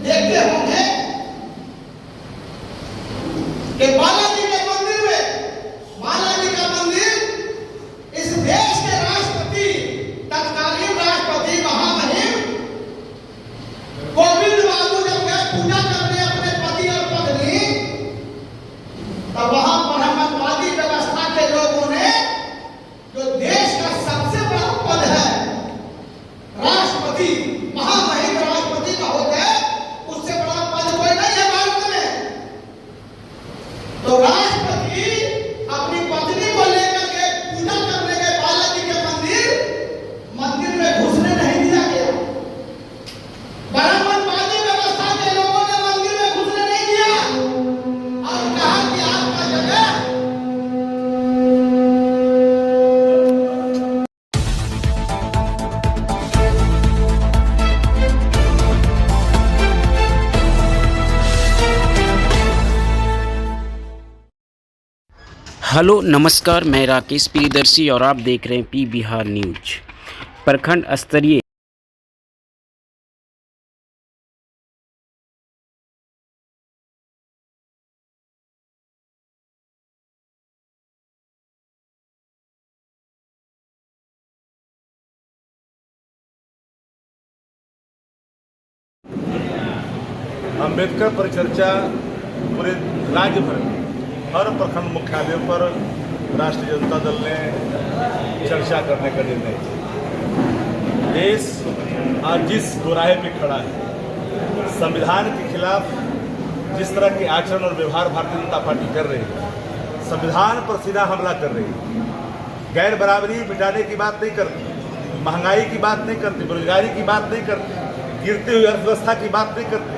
देखते होंगे कि बालाजी के मंदिर में, बालाजी का मंदिर इस देश के राष्ट्रपति, तत्कालीन राष्ट्रपति महामहिम गोविंद बाबू जब गए पूजा करने अपने पति और पत्नी, तब वहां ब्राह्मणवादी व्यवस्था के लोगों ने, जो देश का सबसे बड़ा पद है राष्ट्रपति, महामहिम राष्ट्रपति का होता है, उससे बड़ा पद कोई नहीं है भारत में। तो राष्ट्रपति अपनी पत्नी को लेकर के पूजा करने गए बालाजी के मंदिर में घुसने नहीं दिया गया। ब्राह्मणवादी व्यवस्था के लोगों ने मंदिर में घुसने नहीं दिया और कहा कि आपका जगह हेलो नमस्कार, मैं राकेश प्रियदर्शी और आप देख रहे हैं पी बिहार न्यूज। प्रखंड स्तरीय अम्बेडकर परिचर्चा पूरे राज्य भर में हर प्रखंड मुख्यालयों पर राष्ट्रीय जनता दल ने चर्चा करने का निर्णय किया। देश आज जिस दोराहे पे खड़ा है, संविधान के खिलाफ जिस तरह के आचरण और व्यवहार भारतीय जनता पार्टी कर रही है, संविधान पर सीधा हमला कर रही है, गैर बराबरी मिटाने की बात नहीं करती, महंगाई की बात नहीं करती, बेरोजगारी की बात नहीं करती, गिरती हुई अर्थव्यवस्था की बात नहीं करती,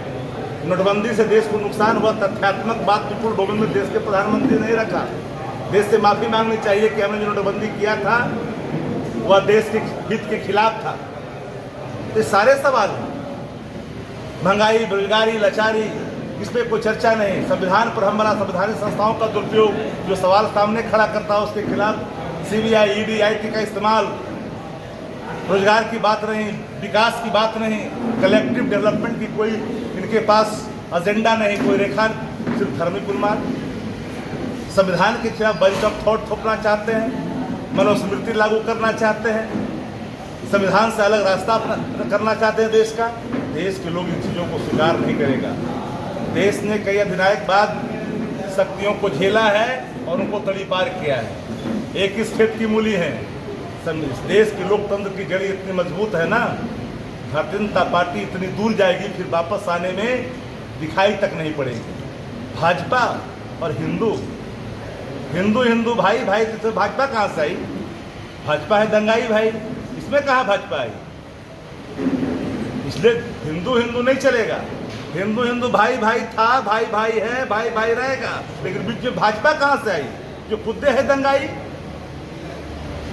नोटबंदी से देश को नुकसान हुआ, तथ्यात्मक बात विपुल बहुमत में देश के प्रधानमंत्री नहीं रखा। देश से माफी मांगनी चाहिए कि हमने जो नोटबंदी किया था वह देश के हित के खिलाफ था। तो सारे सवाल हैं, महंगाई, बेरोजगारी, लाचारी, इस पर कोई चर्चा नहीं। संविधान पर हमला, संवैधानिक संस्थाओं का दुरुपयोग, जो सवाल सामने खड़ा करता है उसके खिलाफ CBI, ED, IT का इस्तेमाल, रोजगार की बात नहीं, विकास की बात नहीं, कलेक्टिव डेवलपमेंट की कोई इनके पास एजेंडा नहीं, कोई रेखा, सिर्फ धार्मिक उन्माद। संविधान के खिलाफ बेंच ऑफ थॉट थोपना चाहते हैं, मनुस्मृति लागू करना चाहते हैं, संविधान से अलग रास्ता करना चाहते हैं देश का। देश के लोग इन चीज़ों को स्वीकार नहीं करेगा। देश ने कई अधिनायकवाद शक्तियों को झेला है और उनको तड़ी पार किया है। एक इस खेत की मूली है। देश के लोकतंत्र की जड़ी इतनी मजबूत है ना, भारतीय जनता पार्टी इतनी दूर जाएगी फिर वापस आने में दिखाई तक नहीं पड़ेगी। भाजपा और हिंदू भाई भाई, तो भाजपा कहाँ से आई? भाजपा है दंगाई भाई, इसमें कहाँ भाजपा आई? इसलिए हिंदू नहीं चलेगा। हिंदू भाई भाई था, भाई भाई है, भाई भाई रहेगा, लेकिन बीच में भाजपा कहाँ से आई जो खुदे है दंगाई?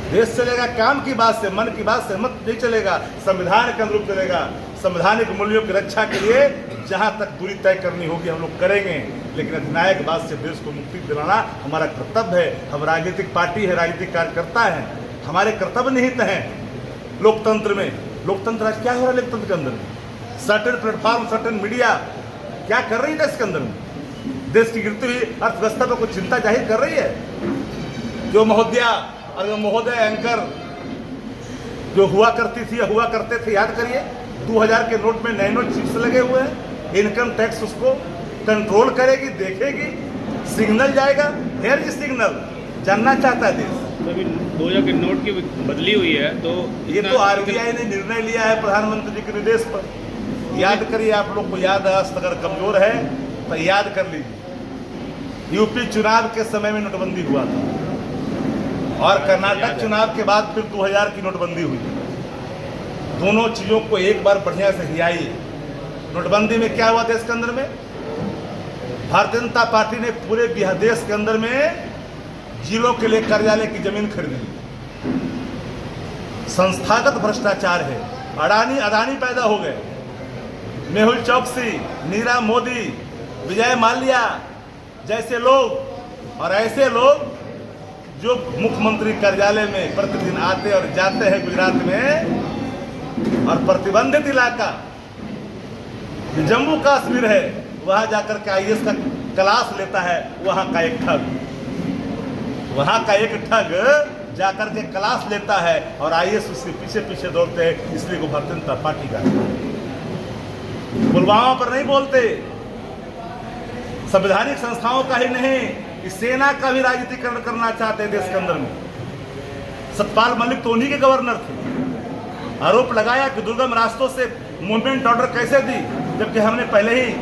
देश चलेगा काम की बात से, मन की बात से मत नहीं चलेगा, संविधान के अनुरूप चलेगा। संवैधानिक मूल्यों की रक्षा के लिए जहां तक दूरी तय करनी होगी हम लोग करेंगे, लेकिन अधिनायकवाद से देश को मुक्ति दिलाना हमारा कर्तव्य है। हम राजनीतिक पार्टी है, राजनीतिक कार्यकर्ता हैं, हमारे कर्तव्य निहित हैं लोकतंत्र में। लोकतंत्र आज क्या हो रहा है लोकतंत्र के अंदर में? सर्टेन प्लेटफॉर्म, सर्टेन मीडिया क्या कर रही है देश के अंदर में? देश की गिरती हुई अर्थव्यवस्था पर कुछ चिंता जाहिर कर रही है? जो महोदय एंकर जो हुआ करती थी या हुआ करते थे, याद करिए 2000 के नोट में नैनो चिप्स लगे हुए हैं। इनकम टैक्स उसको कंट्रोल करेगी, देखेगी, सिग्नल जाएगा। हेयर इज सिग्नल जानना चाहता है देश। अभी 2000 के नोट की बदली हुई है, तो ये तो RBI ने निर्णय लिया है प्रधानमंत्री के निर्देश पर। याद करिए, आप लोग को याद है, अगर कमजोर है तो याद कर लीजिए। यूपी चुनाव के समय में नोटबंदी हुआ था और कर्नाटक चुनाव के बाद फिर 2000 की नोटबंदी हुई। दोनों चीज़ों को एक बार बढ़िया से हिलाइए। नोटबंदी में क्या हुआ देश के अंदर में? भारतीय जनता पार्टी ने पूरे बिहार देश के अंदर में जिलों के लिए कार्यालय की जमीन खरीदी। संस्थागत भ्रष्टाचार है। अडानी पैदा हो गए, मेहुल चौकसी, नीरव मोदी, विजय माल्या जैसे लोग और ऐसे लोग जो मुख्यमंत्री कार्यालय में प्रतिदिन आते और जाते हैं गुजरात में, और प्रतिबंधित इलाका जो जम्मू कश्मीर है वहाँ जाकर के IAS का क्लास लेता है, वहाँ का एक ठग जाकर के क्लास लेता है और IAS उसके पीछे पीछे दौड़ते हैं, इसलिए वो भारतीय जनता पार्टी का पुलवामा पर नहीं बोलते, संवैधानिक संस्थाओं का ही नहीं, इस सेना का भी राजनीतिकरण करना चाहते हैं देश के अंदर में। सतपाल मलिक तो उन्हीं के गवर्नर थे। आरोप लगाया कि दुर्गम रास्तों से मूवमेंट ऑर्डर कैसे दी, जबकि हमने पहले ही,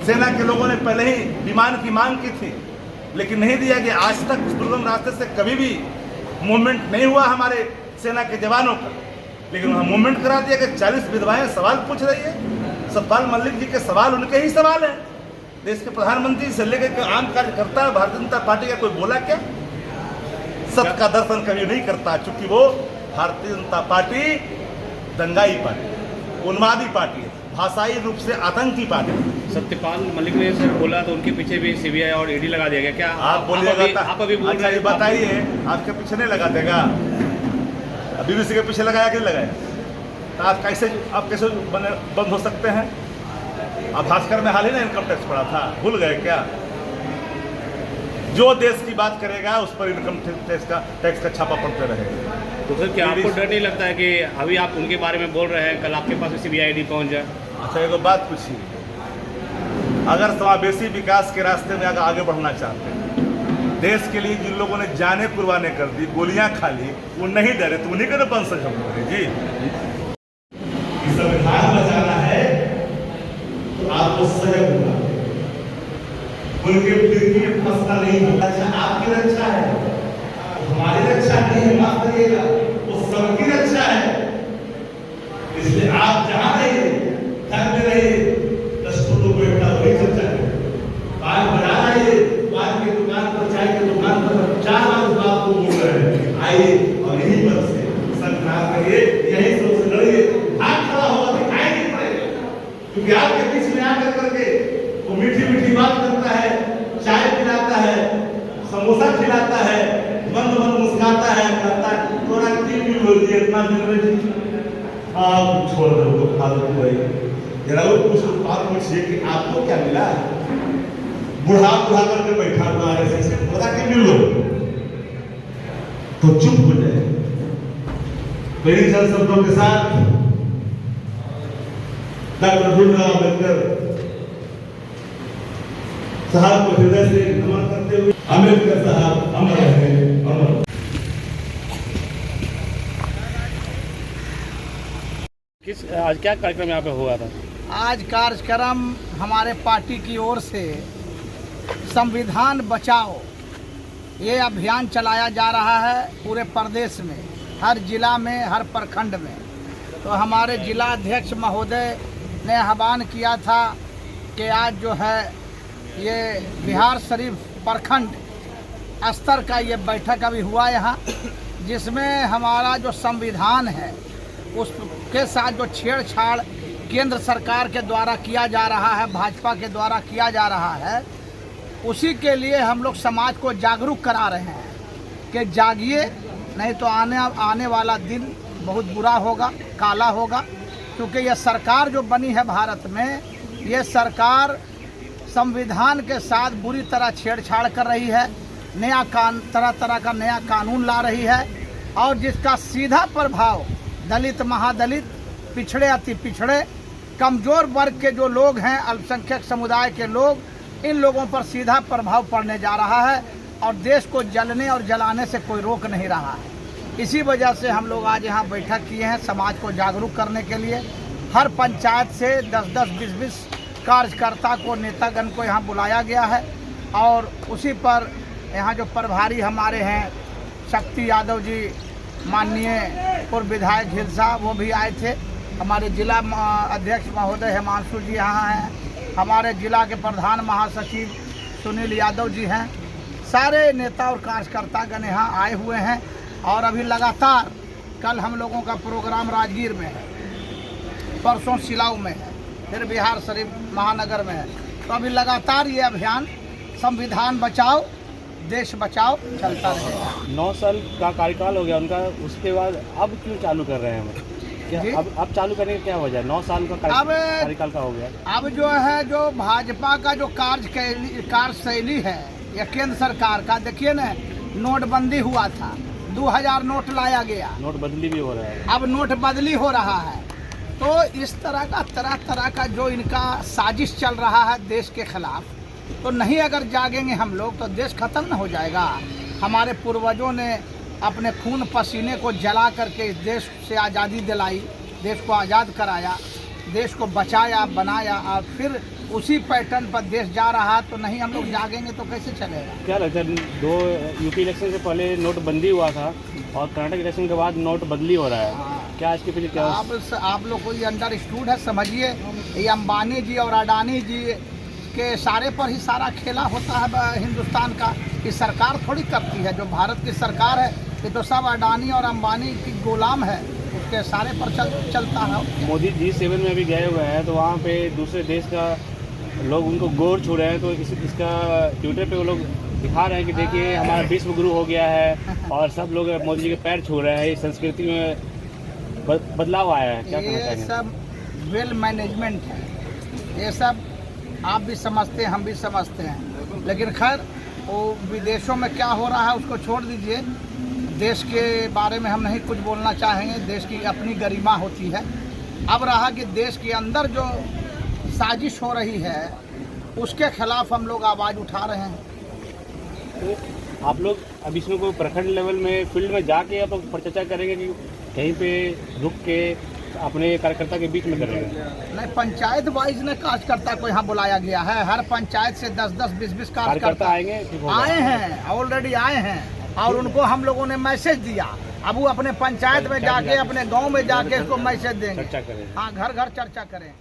सेना के लोगों ने पहले ही विमान की मांग की थी, लेकिन नहीं दिया गया। आज तक उस दुर्गम रास्ते से कभी भी मूवमेंट नहीं हुआ हमारे सेना के जवानों का, लेकिन वहाँ मूवमेंट करा दिया कि 40 विधवाएं सवाल पूछ रही है। सतपाल मलिक जी के सवाल उनके ही सवाल हैं। देश के प्रधानमंत्री से लेकर आम कार्यकर्ता भारतीय जनता पार्टी का कोई बोला क्या? सत्य का दर्शन कभी नहीं करता, चूंकि वो Bharatiya Janata party दंगाई party, उन्मादी party है, भाषाई रूप से आतंकी पार्टी है। सत्यपाल मलिक ने सर बोला तो उनके पीछे भी CBI और ED लगा दिया गया, क्या आप बोलिएगा? आप अभी बोल अच्छा, रहे ये बताइए, आपके पीछे नहीं लगा देगा? BBC के पीछे लगाया कि नहीं लगाया? तो आप कैसे बंद हो सकते हैं? अब भास्कर में हाल ही ना इनकम टैक्स पड़ा था, भूल गए क्या? जो देश की बात करेगा उस पर इनकम टैक्स का छापा पड़ते रहेगा। तो सर क्या आपको डर नहीं लगता है कि अभी आप उनके बारे में बोल रहे हैं, कल आपके पास CBI ED पहुंच जाए? अच्छा, एक बात पूछिए, अगर समावेशी विकास के रास्ते में आगे बढ़ना चाहते हैं, देश के लिए जिन लोगों ने जाने कुर्बानी कर दी, गोलियां खा ली, वो नहीं डरे तो उन्हीं का बन सके जी। संविधान बचाना है तो आपको सजग होना, उनके फिर फंसना नहीं होता। अच्छा, आपकी रक्षा है, हमारी रक्षा नहीं है, माफ करिएगा, वो सबकी रक्षा है। इसलिए आप जहां रहिए, घर में रहिए, 10 फोटो बैठा वही चर्चा है, पान बना रहिए, पान की दुकान पर, चाय की दुकान पर 4 बार इस बात को बोल रहे हैं, आइए और यही पर से संघर्ष करिए, यही सबसे लड़िए। हाथ खड़ा होगा दिखाई नहीं पड़ेगा, क्योंकि आपके बीच में आकर करके वो मीठी मीठी बात करता है, चाय पिलाता है, समोसा खिलाता है, मंद मंद मुस्काता है, कहता है थोड़ा क्यों बोल दिया इतना दिन में, आप छोड़ दो तो फालतू भाई। जरा वो पूछिए कि आपको क्या मिला? बुढ़ा करके बैठा हुआ है, पता क्या मिल लो तो चुप हो जाए। तो इन शब्दों के साथ डॉक्टर भीमराव अम्बेडकर साहब को हृदय से नमन करते हुए, अम्बेडकर साहब अमर रहे, अमर। आज क्या कार्यक्रम यहाँ पे हुआ था? आज कार्यक्रम हमारे पार्टी की ओर से संविधान बचाओ ये अभियान चलाया जा रहा है पूरे प्रदेश में, हर जिला में, हर प्रखंड में। तो हमारे जिला अध्यक्ष महोदय ने आह्वान किया था कि आज जो है ये बिहार शरीफ प्रखंड स्तर का ये बैठक अभी हुआ यहाँ, जिसमें हमारा जो संविधान है उसके साथ जो छेड़छाड़ केंद्र सरकार के द्वारा किया जा रहा है, भाजपा के द्वारा किया जा रहा है, उसी के लिए हम लोग समाज को जागरूक करा रहे हैं कि जागिए, नहीं तो आने वाला दिन बहुत बुरा होगा, काला होगा। क्योंकि ये सरकार जो बनी है भारत में, ये सरकार संविधान के साथ बुरी तरह छेड़छाड़ कर रही है, तरह तरह का नया कानून ला रही है, और जिसका सीधा प्रभाव दलित, महादलित, पिछड़े, अति पिछड़े, कमज़ोर वर्ग के जो लोग हैं, अल्पसंख्यक समुदाय के लोग, इन लोगों पर सीधा प्रभाव पड़ने जा रहा है और देश को जलने और जलाने से कोई रोक नहीं रहा है। इसी वजह से हम लोग आज यहाँ बैठक किए हैं समाज को जागरूक करने के लिए। हर पंचायत से 10-10, 20-20 कार्यकर्ता को, नेतागण को यहाँ बुलाया गया है, और उसी पर यहाँ जो प्रभारी हमारे हैं शक्ति यादव जी, माननीय पूर्व विधायक हिलसा, वो भी आए थे। हमारे जिला अध्यक्ष महोदय हिमांशु जी यहाँ हैं, हमारे जिला के प्रधान महासचिव सुनील यादव जी हैं। सारे नेता और कार्यकर्तागण यहाँ आए हुए हैं, और अभी लगातार कल हम लोगों का प्रोग्राम राजगीर में है, परसों सिलाऊ में है, फिर बिहार शरीफ महानगर में है। तो अभी लगातार ये अभियान संविधान बचाओ देश बचाओ चलता रहेगा। 9 साल का कार्यकाल हो गया उनका, उसके बाद अब क्यों चालू कर रहे हैं हम? क्या जी? अब चालू करने का क्या वजह है? 9 साल का कार्यकाल का हो गया। अब जो है जो भाजपा का जो कार्यशैली है या केंद्र सरकार का, देखिए ना, नोटबंदी हुआ था, 2000 नोट लाया गया, नोट बदली भी हो रहा है। अब नोट बदली हो रहा है। तो इस तरह का जो इनका साजिश चल रहा है देश के खिलाफ, तो नहीं अगर जागेंगे हम लोग तो देश खत्म न हो जाएगा। हमारे पूर्वजों ने अपने खून पसीने को जला करके इस देश से आज़ादी दिलाई, देश को आज़ाद कराया, देश को बचाया, बनाया, और फिर उसी पैटर्न पर देश जा रहा, तो नहीं हम लोग जागेंगे तो कैसे चलेगा। क्या लगता है, 2 यूपी इलेक्शन से पहले नोटबंदी हुआ था और कर्नाटक इलेक्शन के बाद नोट बदली हो रहा है, क्या इसके पीछे क्या? आप लोग को ये अंडरस्टूड है, समझिए, ये अंबानी जी और अडानी जी के सारे पर ही सारा खेला होता है हिंदुस्तान का। ये सरकार थोड़ी करती है, जो भारत की सरकार है ये तो सब अडानी और अंबानी की गुलाम है, उसके सारे पर चलता है। मोदी G7 में भी गए हुए हैं, तो वहाँ पे दूसरे देश का लोग उनको गोर छू रहे हैं, तो इसका ट्विटर पे वो लोग दिखा रहे हैं कि देखिए हमारा विश्व गुरु हो गया है, और सब लोग मोदी जी के पैर छू रहे हैं। इस संस्कृति में बदलाव आया है, क्या कहना चाहेंगे? ये सब वेल मैनेजमेंट है, ये सब आप भी समझते हैं, हम भी समझते हैं, लेकिन खैर वो विदेशों में क्या हो रहा है उसको छोड़ दीजिए। देश के बारे में हम नहीं कुछ बोलना चाहेंगे, देश की अपनी गरिमा होती है। अब रहा कि देश के अंदर जो साजिश हो रही है उसके खिलाफ हम लोग आवाज़ उठा रहे हैं। तो आप लोग अब इसमें कोई प्रखंड लेवल में फील्ड में जाके आप लोग परिचर्चा करेंगे कि कहीं पे रुक के अपने कार्यकर्ता के बीच में करेंगे? नहीं, पंचायत वाइज ने कार्यकर्ता को यहाँ बुलाया गया है, हर पंचायत से 10-10, 20-20 कार्यकर्ता आए हैं, ऑलरेडी आए हैं, और उनको हम लोगों ने मैसेज दिया। अब वो अपने पंचायत में जाके, अपने गांव में जाके इसको मैसेज देंगे, चर्चा करें। हाँ, घर घर चर्चा करें।